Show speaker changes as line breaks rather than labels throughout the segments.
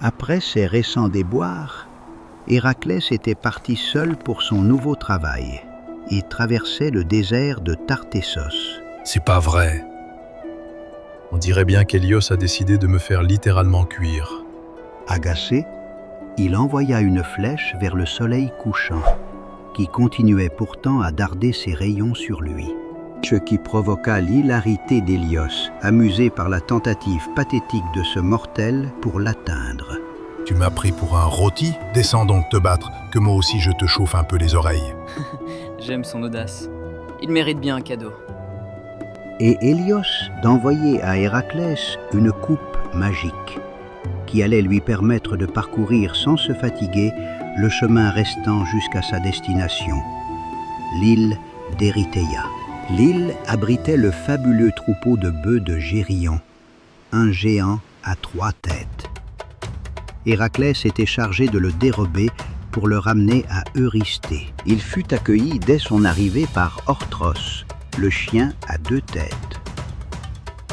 Après ces récents déboires, Héraclès était parti seul pour son nouveau travail et traversait le désert de Tartessos.
C'est pas vrai. On dirait bien qu'Hélios a décidé de me faire littéralement cuire.
Agacé, il envoya une flèche vers le soleil couchant, qui continuait pourtant à darder ses rayons sur lui. Ce qui provoqua l'hilarité d'Hélios, amusé par la tentative pathétique de ce mortel pour l'atteindre.
Tu m'as pris pour un rôti? Descends donc te battre, que moi aussi je te chauffe un peu les oreilles.
J'aime son audace. Il mérite bien un cadeau.
Et Hélios d'envoyer à Héraclès une coupe magique, qui allait lui permettre de parcourir sans se fatiguer le chemin restant jusqu'à sa destination, l'île d'Érythéia. L'île abritait le fabuleux troupeau de bœufs de Gérion, un géant à 3 têtes. Héraclès était chargé de le dérober pour le ramener à Eurysthée. Il fut accueilli dès son arrivée par Orthros, le chien à 2 têtes.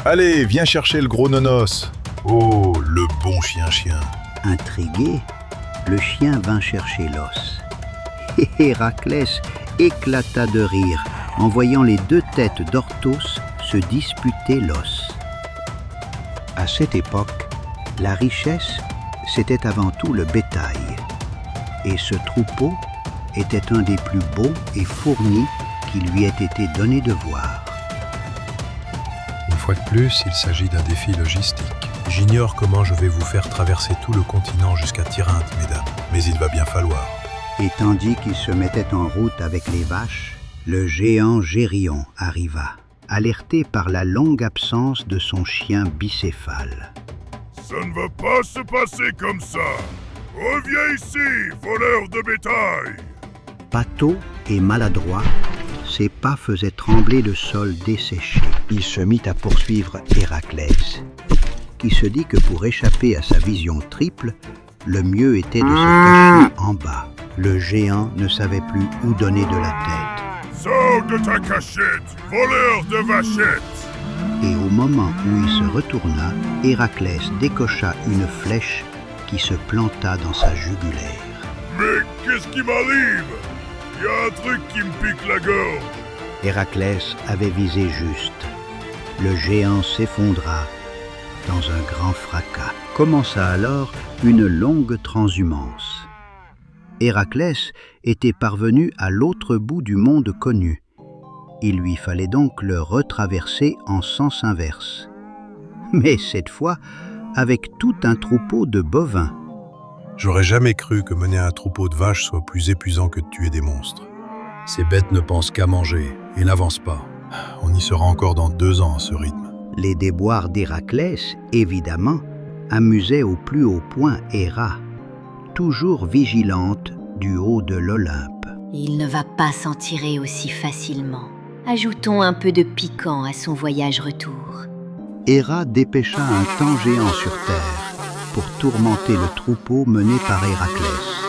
Allez, viens chercher le gros nonos. Oh, le bon chien-chien.
Intrigué, le chien vint chercher l'os. Et Héraclès éclata de rire en voyant les 2 têtes d'Orthos se disputer l'os. À cette époque, la richesse, c'était avant tout le bétail. Et ce troupeau était un des plus beaux et fournis qu'il lui ait été donné de voir.
Une fois de plus, il s'agit d'un défi logistique. J'ignore comment je vais vous faire traverser tout le continent jusqu'à Tyrinthe, mesdames, mais il va bien falloir.
Et tandis qu'il se mettait en route avec les vaches, le géant Gérion arriva, alerté par la longue absence de son chien bicéphale.
Ça ne va pas se passer comme ça. Reviens ici, voleur de bétail.
Pâteau et maladroit, ses pas faisaient trembler le sol desséché. Il se mit à poursuivre Héraclès, qui se dit que pour échapper à sa vision triple, le mieux était de se cacher en bas. Le géant ne savait plus où donner de la tête.
Sors de ta cachette, voleur de vachettes.
Et au moment où il se retourna, Héraclès décocha une flèche qui se planta dans sa jugulaire.
Mais qu'est-ce qui m'arrive? Y a un truc qui me pique la gorge.
Héraclès avait visé juste. Le géant s'effondra dans un grand fracas. Commença alors une longue transhumance. Héraclès était parvenu à l'autre bout du monde connu. Il lui fallait donc le retraverser en sens inverse. Mais cette fois, avec tout un troupeau de bovins.
J'aurais jamais cru que mener un troupeau de vaches soit plus épuisant que de tuer des monstres. Ces bêtes ne pensent qu'à manger et n'avancent pas. On y sera encore dans 2 ans à ce rythme.
Les déboires d'Héraclès, évidemment, amusaient au plus haut point Héra, toujours vigilante du haut de l'Olympe.
Il ne va pas s'en tirer aussi facilement. Ajoutons un peu de piquant à son voyage retour.
Héra dépêcha un temps géant sur terre pour tourmenter le troupeau mené par Héraclès.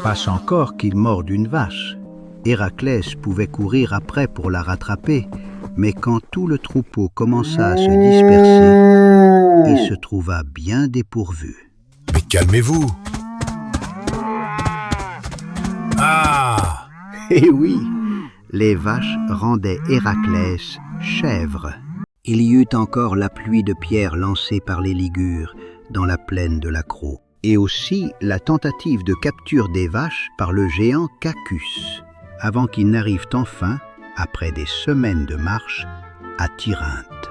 Passe encore qu'il morde une vache. Héraclès pouvait courir après pour la rattraper, mais quand tout le troupeau commença à se disperser, il se trouva bien dépourvu.
Mais calmez-vous! Ah!
Eh oui, les vaches rendaient Héraclès chèvre. Il y eut encore la pluie de pierres lancée par les Ligures dans la plaine de l'Acro, et aussi la tentative de capture des vaches par le géant Cacus, avant qu'ils n'arrivent enfin, après des semaines de marche, à Tyrinthe.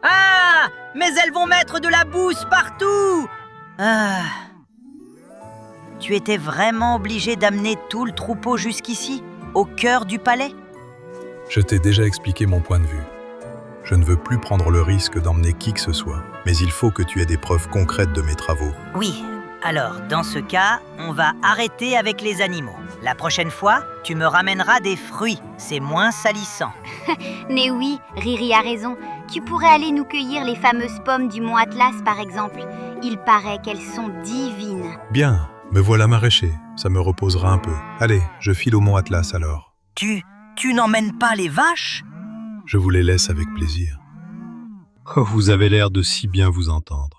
Ah! Mais elles vont mettre de la bouse partout! Ah! Tu étais vraiment obligé d'amener tout le troupeau jusqu'ici, au cœur du palais?
Je t'ai déjà expliqué mon point de vue. Je ne veux plus prendre le risque d'emmener qui que ce soit, mais il faut que tu aies des preuves concrètes de mes travaux.
Oui, alors dans ce cas, on va arrêter avec les animaux. La prochaine fois, tu me ramèneras des fruits, c'est moins salissant.
Mais oui, Riri a raison. Tu pourrais aller nous cueillir les fameuses pommes du mont Atlas, par exemple. Il paraît qu'elles sont divines.
Bien, me voilà maraîcher, ça me reposera un peu. Allez, je file au mont Atlas alors.
Tu n'emmènes pas les vaches?
Je vous les laisse avec plaisir. Oh, vous avez l'air de si bien vous entendre.